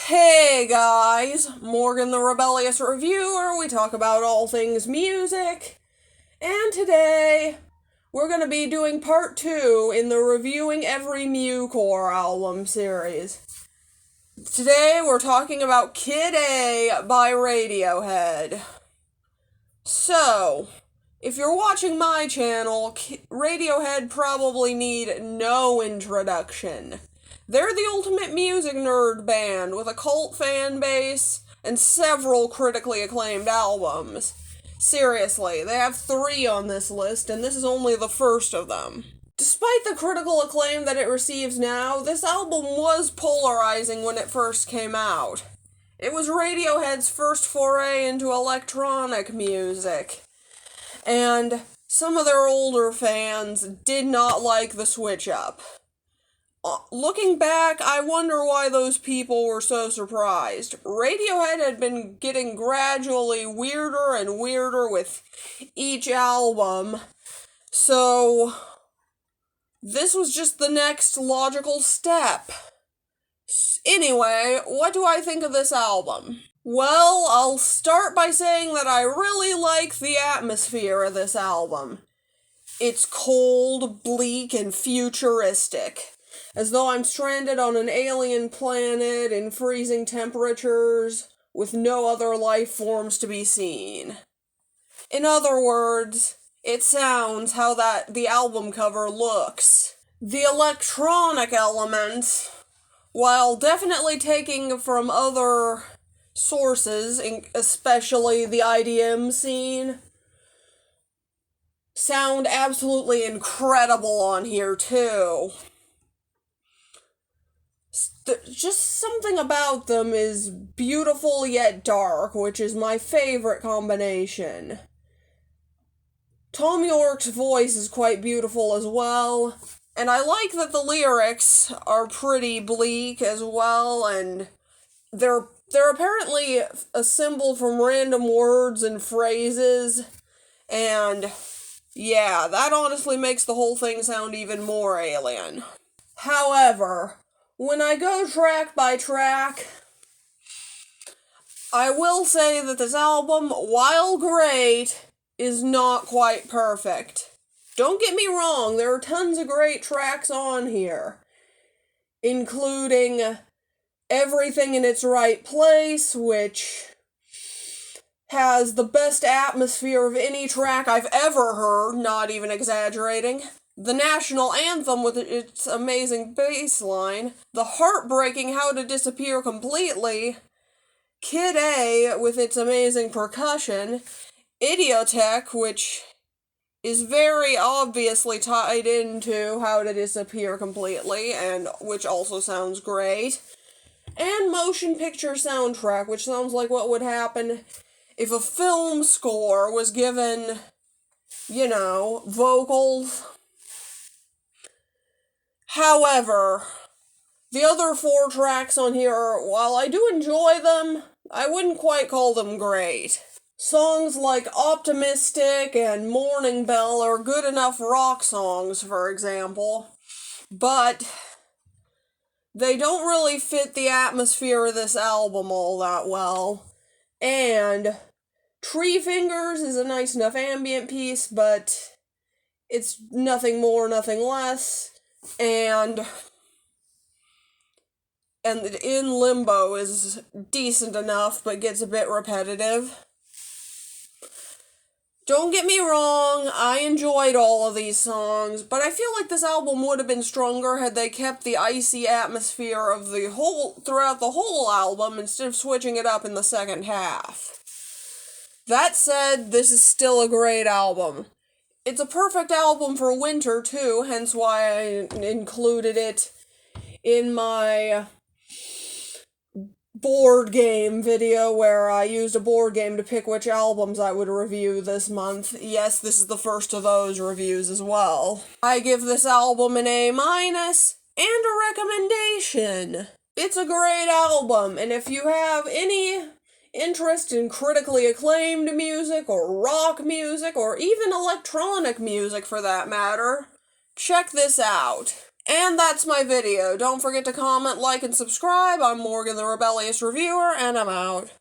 Hey guys, Morgan the Rebellious Reviewer. We talk about all things music. And today, we're going to be doing part 2 in the Reviewing Every Mucore album series. Today, we're talking about Kid A by Radiohead. So, if you're watching my channel, Radiohead probably need no introduction. They're the ultimate music nerd band with a cult fan base and several critically acclaimed albums. Seriously, they have 3 on this list, and this is only the first of them. Despite the critical acclaim that it receives now, this album was polarizing when it first came out. It was Radiohead's first foray into electronic music, and some of their older fans did not like the switch up. Looking back, I wonder why those people were so surprised. Radiohead had been getting gradually weirder and weirder with each album, so this was just the next logical step. Anyway, what do I think of this album? Well, I'll start by saying that I really like the atmosphere of this album. It's cold, bleak, and futuristic, as though I'm stranded on an alien planet in freezing temperatures with no other life forms to be seen. In other words, it sounds how the album cover looks. The electronic elements, while definitely taking from other sources, especially the IDM scene, sound absolutely incredible on here too. Just something about them is beautiful yet dark, which is my favorite combination. Tom York's voice is quite beautiful as well, and I like that the lyrics are pretty bleak as well, and they're apparently assembled from random words and phrases, and yeah, that honestly makes the whole thing sound even more alien. However, when I go track by track, I will say that this album, while great, is not quite perfect. Don't get me wrong, there are tons of great tracks on here, including Everything in Its Right Place, which has the best atmosphere of any track I've ever heard, not even exaggerating. The national anthem with its amazing bass line, the heartbreaking How to Disappear Completely, Kid A with its amazing percussion, Idiotech, which is very obviously tied into How to Disappear Completely, and which also sounds great, and Motion Picture Soundtrack, which sounds like what would happen if a film score was given, vocals. However, the other 4 tracks on here, while I do enjoy them, I wouldn't quite call them great. Songs like Optimistic and Morning Bell are good enough rock songs, for example, but they don't really fit the atmosphere of this album all that well, and Tree Fingers is a nice enough ambient piece, but it's nothing more, nothing less. And In Limbo is decent enough, but gets a bit repetitive. Don't get me wrong, I enjoyed all of these songs, but I feel like this album would have been stronger had they kept the icy atmosphere of throughout the whole album instead of switching it up in the second half. That said, this is still a great album. It's a perfect album for winter, too, hence why I included it in my board game video where I used a board game to pick which albums I would review this month. Yes, this is the first of those reviews as well. I give this album an A- and a recommendation. It's a great album, and if you have any interest in critically acclaimed music, or rock music, or even electronic music for that matter, check this out. And that's my video. Don't forget to comment, like, and subscribe. I'm Morgan the Rebellious Reviewer, and I'm out.